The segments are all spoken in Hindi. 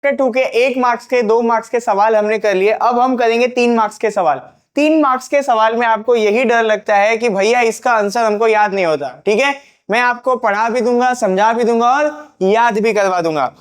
टू के 1 मार्क्स के 2 मार्क्स के सवाल हमने कर लिए। अब हम करेंगे 3 मार्क्स के सवाल। 3 मार्क्स के सवाल में आपको यही डर लगता है कि भैया इसका आंसर हमको याद नहीं होता। ठीक है, मैं आपको पढ़ा भी दूंगा, समझा भी दूंगा और याद भी करवा दूंगा।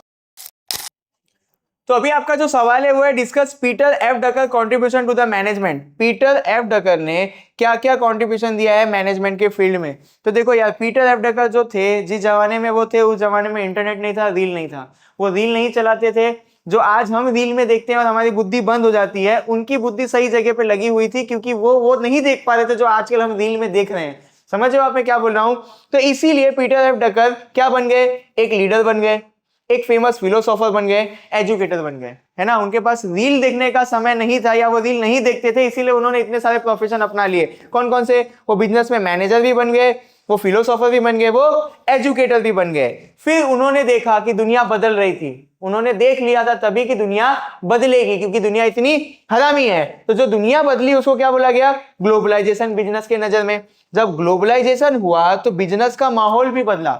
तो अभी आपका जो सवाल है वो है discuss Peter F Drucker contribution to the management. Peter F Drucker ने क्या क्या कंट्रीब्यूशन दिया है मैनेजमेंट के फील्ड में। तो देखो यार, पीटर एफ डकर जो थे, जिस जमाने में वो थे, उस जमाने में इंटरनेट नहीं था, रील नहीं था, वो रील नहीं चलाते थे। जो आज हम रील में देखते हैं और हमारी बुद्धि बंद हो जाती है, उनकी बुद्धि सही जगह पे लगी हुई थी, क्योंकि वो नहीं देख पा रहे थे जो आजकल हम रील में देख रहे हैं। समझ रहे हो आप मैं क्या बोल रहा हूं? तो इसीलिए पीटर एफ डकर क्या बन गए? एक लीडर बन गए, एक फेमस फिलोसोफर बन गए, एजुकेटर बन गए, है ना। उनके पास रील देखने का समय नहीं था या वो रील नहीं देखते थे, इसीलिए उन्होंने इतने सारे प्रोफेशन अपना लिए। कौन कौन से? वो बिजनेस में मैनेजर भी बन गए, वो फिलोसोफर भी बन गए, वो एजुकेटर भी बन गए। फिर उन्होंने देखा कि दुनिया बदल रही थी, उन्होंने देख लिया था तभी कि दुनिया बदलेगी, क्योंकि दुनिया इतनी हरामी है। तो जो दुनिया बदली उसको क्या बोला गया? ग्लोबलाइजेशन। बिजनेस के नजर में जब ग्लोबलाइजेशन हुआ तो बिजनेस का माहौल भी बदला,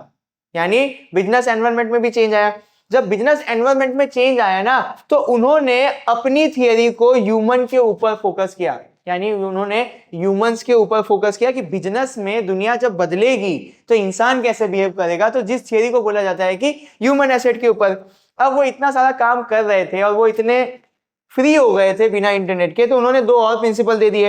यानी बिजनेस एनवायरनमेंट में भी चेंज आया। जब बिजनेस एनवायरनमेंट में चेंज आया ना, तो उन्होंने अपनी थियरी को ह्यूमन के ऊपर फोकस किया, यानी उन्होंने ह्यूमंस के ऊपर फोकस किया कि बिजनेस में दुनिया जब बदलेगी तो इंसान कैसे बिहेव करेगा। तो जिस थियरी को बोला जाता है कि ह्यूमन एसेट के ऊपर। अब वो इतना सारा काम कर रहे थे और वो इतने फ्री हो गए थे बिना इंटरनेट के, तो उन्होंने 2 और प्रिंसिपल दे दिए।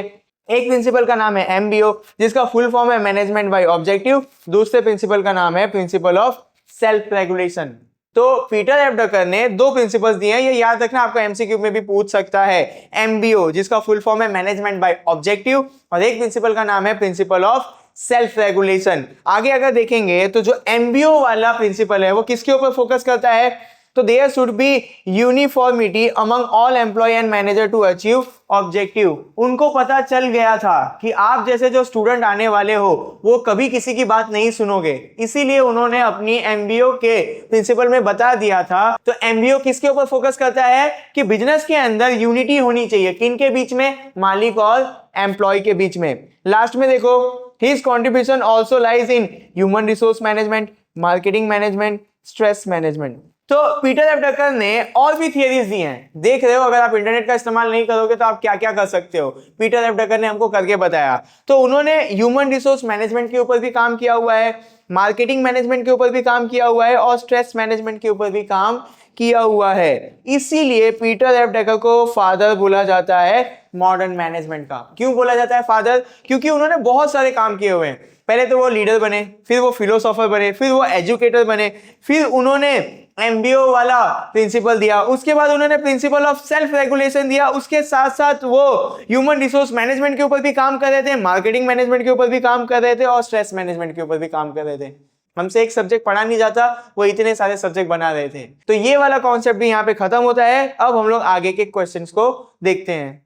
एक प्रिंसिपल का नाम है एमबीओ, जिसका फुल फॉर्म है मैनेजमेंट बाय ऑब्जेक्टिव। दूसरे प्रिंसिपल का नाम है प्रिंसिपल ऑफ सेल्फ रेगुलेशन। तो पीटर एफ डकर ने 2 प्रिंसिपल्स दिए हैं, ये याद रखना, आपको एमसीक्यू में भी पूछ सकता है। एमबीओ जिसका फुल फॉर्म है मैनेजमेंट बाय ऑब्जेक्टिव, और एक प्रिंसिपल का नाम है प्रिंसिपल ऑफ सेल्फ रेगुलेशन। आगे अगर देखेंगे तो जो एमबीओ वाला प्रिंसिपल है वो किसके ऊपर फोकस करता है? तो there should be uniformity among all employ and manager to achieve objective. उनको पता चल गया था कि आप जैसे जो स्टूडेंट आने वाले हो वो कभी किसी की बात नहीं सुनोगे, इसीलिए उन्होंने अपनी एमबीओ के प्रिंसिपल में बता दिया था। तो एमबीओ किसके ऊपर फोकस करता है कि बिजनेस के अंदर यूनिटी होनी चाहिए, किन के बीच में? मालिक और एम्प्लॉय के बीच में। लास्ट में देखो, his contribution also lies in human resource management, marketing management, stress management. तो पीटर एफ डकर ने और भी थियरीज दी हैं। देख रहे हो, अगर आप इंटरनेट का इस्तेमाल नहीं करोगे तो आप क्या क्या कर सकते हो, पीटर एफ डकर ने हमको करके बताया। तो उन्होंने ह्यूमन रिसोर्स मैनेजमेंट के ऊपर भी काम किया हुआ है, मार्केटिंग मैनेजमेंट के ऊपर भी काम किया हुआ है, और स्ट्रेस मैनेजमेंट के ऊपर भी काम किया हुआ है। इसीलिए पीटर एफ डकर को फादर बोला जाता है मॉडर्न मैनेजमेंट का। क्यों बोला जाता है फादर? क्योंकि उन्होंने बहुत सारे काम किए हुए हैं। पहले तो वो लीडर बने, फिर वो फिलोसोफर बने, फिर वो एजुकेटर बने, फिर उन्होंने एमबीओ वाला प्रिंसिपल दिया, उसके बाद उन्होंने प्रिंसिपल ऑफ सेल्फ रेगुलेशन दिया, उसके साथ साथ वो ह्यूमन रिसोर्स मैनेजमेंट के ऊपर भी काम कर रहे थे, मार्केटिंग मैनेजमेंट के ऊपर भी काम कर रहे थे, और स्ट्रेस मैनेजमेंट के ऊपर भी काम कर रहे थे। हमसे एक सब्जेक्ट पढ़ा नहीं जाता, वो इतने सारे सब्जेक्ट बना रहे थे। तो ये वाला कॉन्सेप्ट भी यहाँ पे खत्म होता है। अब हम लोग आगे के क्वेश्चंस को देखते हैं।